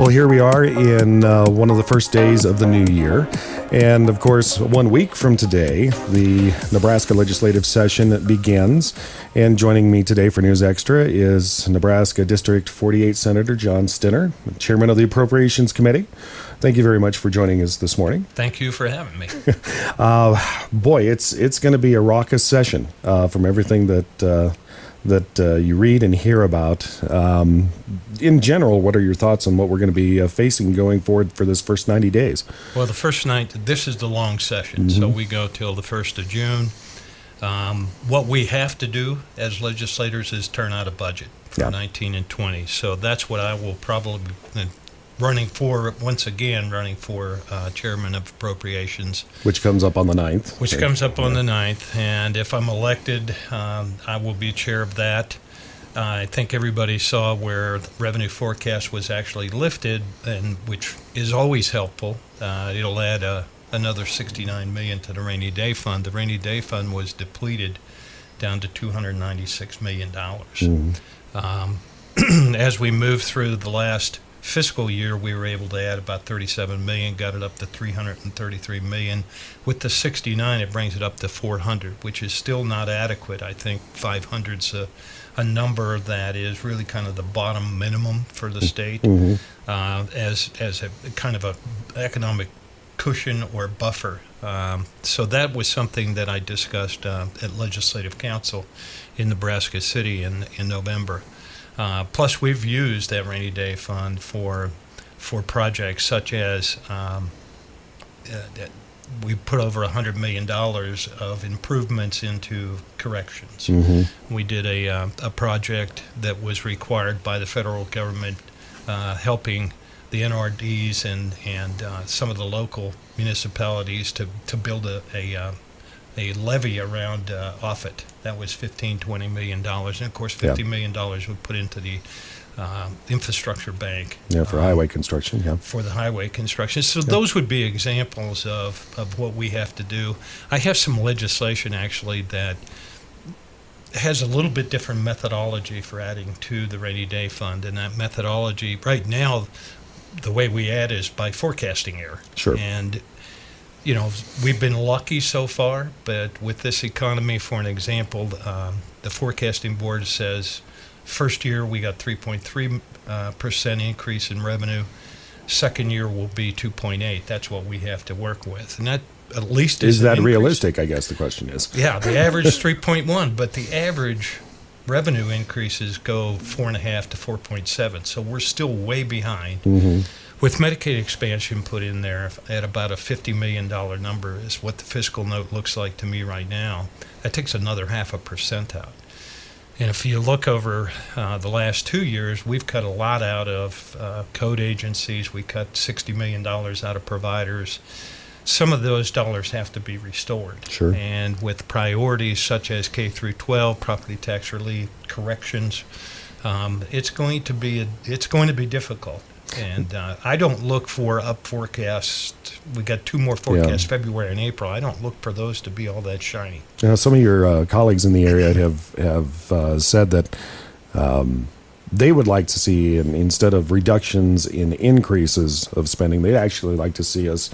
Well, here we are in one of the first days of the new year. And of course, 1 week from today, the Nebraska legislative session begins. And joining me today for News Extra is Nebraska District 48 Senator John Stinner, Chairman of the Appropriations Committee. Thank you very much for joining us this morning. Thank you for having me. Boy, it's going to be a raucous session from everything that you read and hear about. In general, what are your thoughts on what we're going to be facing going forward for this first 90 days? Well, this is the long session, so we go till the 1st of June. What we have to do as legislators is turn out a budget for 19 and 20. So that's what I will probably be running for Chairman of Appropriations. Which comes up on the 9th. Which comes up on the 9th. And if I'm elected, I will be chair of that. I think everybody saw where the revenue forecast was actually lifted, and which is always helpful. It'll add another $69 million to the rainy day fund. The rainy day fund was depleted down to $296 million. As we move through the last fiscal year, we were able to add about $37 million, got it up to $333 million. With the 69, it brings it up to 400, which is still not adequate. I think 500's a number that is really kind of the bottom minimum for the state as a kind of a economic cushion or buffer. So that was something that I discussed at Legislative Council in Nebraska City in November. Plus, we've used that rainy day fund for projects such as we put over $100 million of improvements into corrections. We did a project that was required by the federal government, helping the NRDs and some of the local municipalities to build a levee around Offutt. That was $15-20 million, and of course $50 million we put into the infrastructure bank. For highway construction. For the highway construction. So those would be examples of what we have to do. I have some legislation actually that has a little bit different methodology for adding to the rainy day fund, and that methodology right now, the way we add is by forecasting error. And you know, we've been lucky so far, but with this economy, for an example, the forecasting board says first year we got 3.3% increase in revenue. Second year will be 2.8. That's what we have to work with, and that at least is that realistic? I guess the question is. Yeah, the average is 3.1, but the average revenue increases go 4.5 to 4.7. So we're still way behind. With Medicaid expansion put in there at about a $50 million number is what the fiscal note looks like to me right now. That takes another 0.5% out. And if you look over the last 2 years, we've cut a lot out of code agencies. We cut $60 million out of providers. Some of those dollars have to be restored. And with priorities such as K through 12, property tax relief, corrections, it's going to be difficult. And I don't look for up forecasts. We got 2 more forecasts, February and April. I don't look for those to be all that shiny. Some of your colleagues in the area have said that they would like to see, instead of reductions in increases of spending, they'd actually like to see us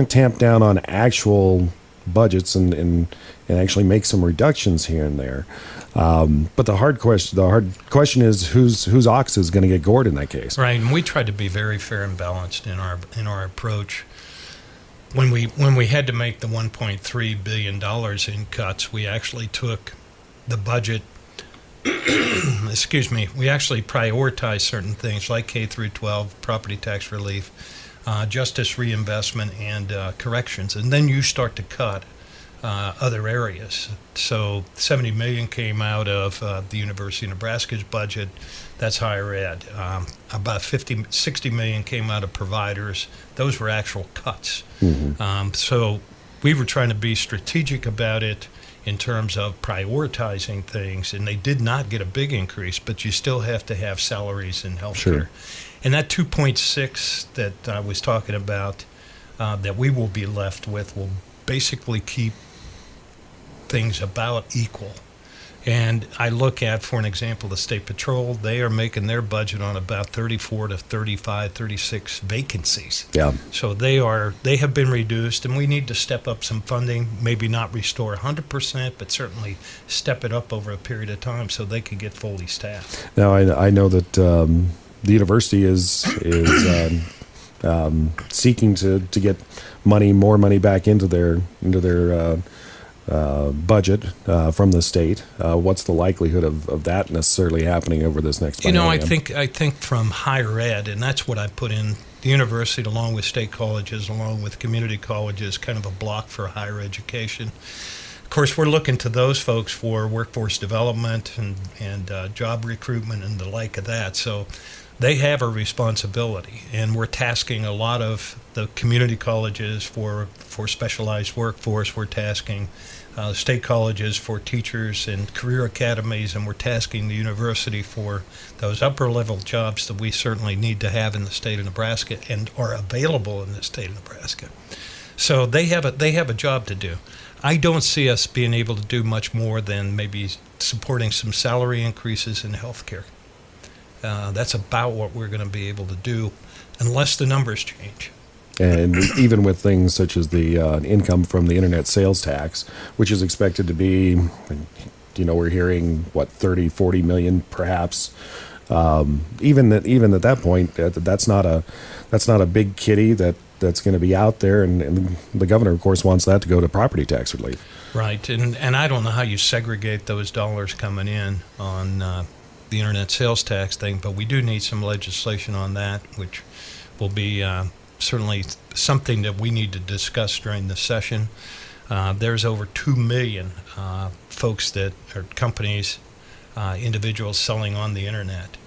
tamp down on actual budgets and actually make some reductions here and there. But the hard question is whose ox is going to get gored in that case. Right, and we tried to be very fair and balanced in our approach. When we had to make the $1.3 billion in cuts, we actually took the budget. Excuse me. We actually prioritized certain things like K through 12, property tax relief, justice reinvestment, and corrections, and then you start to cut other areas. So $70 million came out of the University of Nebraska's budget. That's higher ed. About $60 million came out of providers. Those were actual cuts. So we were trying to be strategic about it in terms of prioritizing things, and they did not get a big increase, but you still have to have salaries in healthcare. And that 2.6 that I was talking about that we will be left with will basically keep things about equal. And I look at, for an example, the State Patrol. They are making their budget on about 34 to 35, 36 vacancies. Yeah. So they have been reduced, and we need to step up some funding, maybe not restore 100%, but certainly step it up over a period of time so they can get fully staffed. Now, I know that the university is seeking to get more money back into their budget from the state. What's the likelihood of that necessarily happening over this next biennium? I think from higher ed, and that's what I put in the university along with state colleges, along with community colleges, kind of a block for higher education. Of course, we're looking to those folks for workforce development and job recruitment and the like of that. So they have a responsibility, and we're tasking a lot of the community colleges for specialized workforce. We're tasking state colleges for teachers and career academies, and we're tasking the university for those upper-level jobs that we certainly need to have in the state of Nebraska and are available in the state of Nebraska. So they have a job to do. I don't see us being able to do much more than maybe supporting some salary increases in healthcare. That's about what we're going to be able to do unless the numbers change. And even with things such as the income from the internet sales tax, which is expected to be, we're hearing, 30, 40 million perhaps. Even at that point, that's not a big kitty that's going to be out there. And the governor, of course, wants that to go to property tax relief. Right. And I don't know how you segregate those dollars coming in on the internet sales tax thing, but we do need some legislation on that, which will be certainly something that we need to discuss during the session. There's over 2 million folks that are companies, individuals selling on the internet.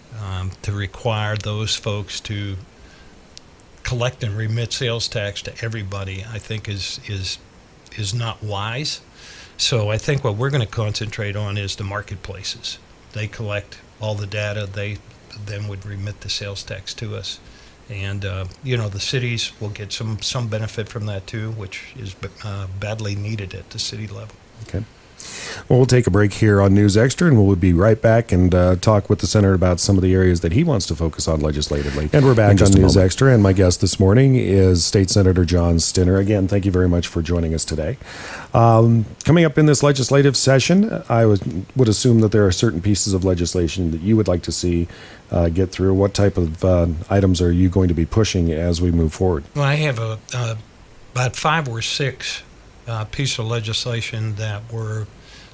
To require those folks to collect and remit sales tax to everybody, I think is not wise. So I think what we're going to concentrate on is the marketplaces. They collect all the data. They then would remit the sales tax to us. And, the cities will get some benefit from that, too, which is badly needed at the city level. Okay. Well, we'll take a break here on News Extra, and we'll be right back and talk with the senator about some of the areas that he wants to focus on legislatively. And we're back on News Extra, and my guest this morning is State Senator John Stinner. Again, thank you very much for joining us today. Coming up in this legislative session, I would assume that there are certain pieces of legislation that you would like to see get through. What type of items are you going to be pushing as we move forward? Well, I have about 5 or 6 pieces of legislation that were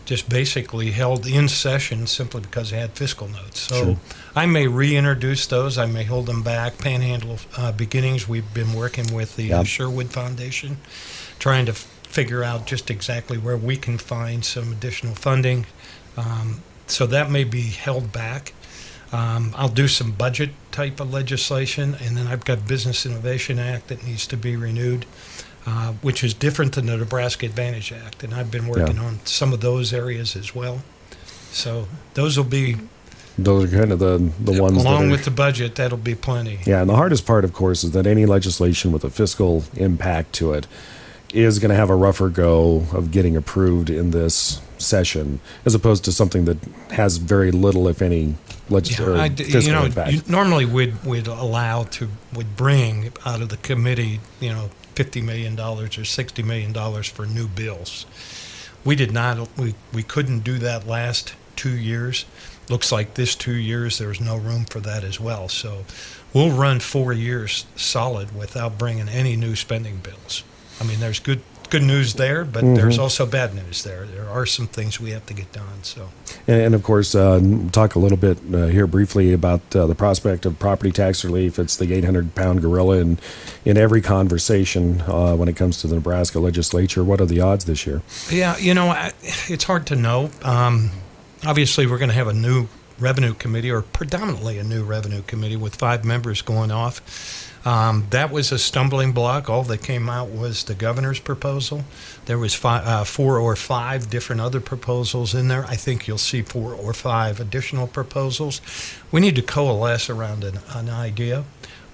just basically held in session simply because they had fiscal notes. So sure. I may reintroduce those. I may hold them back. Panhandle Beginnings, we've been working with the Sherwood Foundation, trying to figure out just exactly where we can find some additional funding. So that may be held back. I'll do some budget type of legislation, and then I've got Business Innovation Act that needs to be renewed, which is different than the Nebraska Advantage Act, and I've been working on some of those areas as well. So those are kind of the ones along with the budget. That'll be plenty. Yeah, and the hardest part, of course, is that any legislation with a fiscal impact to it is going to have a rougher go of getting approved in this session, as opposed to something that has very little, if any, fiscal impact. Normally would bring out of the committee, $50 million or $60 million for new bills. We did not. We couldn't do that last 2 years. Looks like this 2 years there's no room for that as well. So we'll run 4 years solid without bringing any new spending bills. I mean, there's good news there, but there's also bad news there. There are some things we have to get done. So, and of course, talk a little bit here briefly about the prospect of property tax relief. It's the 800-pound gorilla in every conversation when it comes to the Nebraska Legislature. What are the odds this year? Yeah, it's hard to know. Obviously, we're going to have a new revenue committee, or predominantly a new revenue committee with 5 members going off. That was a stumbling block. All that came out was the governor's proposal. There was 4 or 5 different other proposals in there. I think you'll see 4 or 5 additional proposals. We need to coalesce around an idea.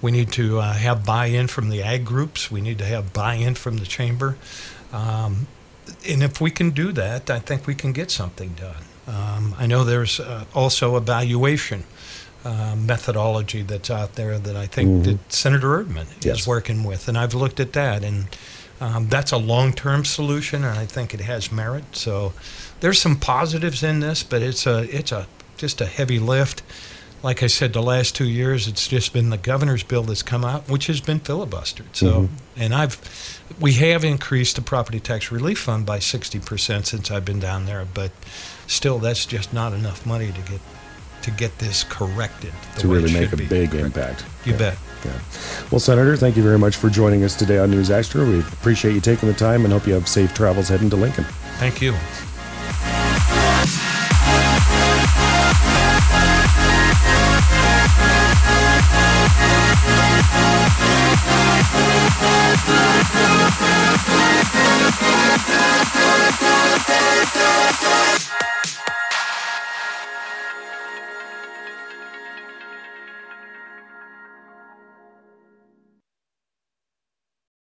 We need to have buy-in from the ag groups. We need to have buy-in from the chamber. And if we can do that, I think we can get something done. I know there's also evaluation methodology that's out there that I think that Senator Erdman is working with, and I've looked at that, and that's a long-term solution, and I think it has merit. So there's some positives in this, but it's just a heavy lift. Like I said, the last 2 years, it's just been the governor's bill that's come out, which has been filibustered. So, and we have increased the property tax relief fund by 60% since I've been down there, but still, that's just not enough money to get this corrected. To really make a big impact. You bet. Yeah. Well, Senator, thank you very much for joining us today on News Extra. We appreciate you taking the time and hope you have safe travels heading to Lincoln. Thank you.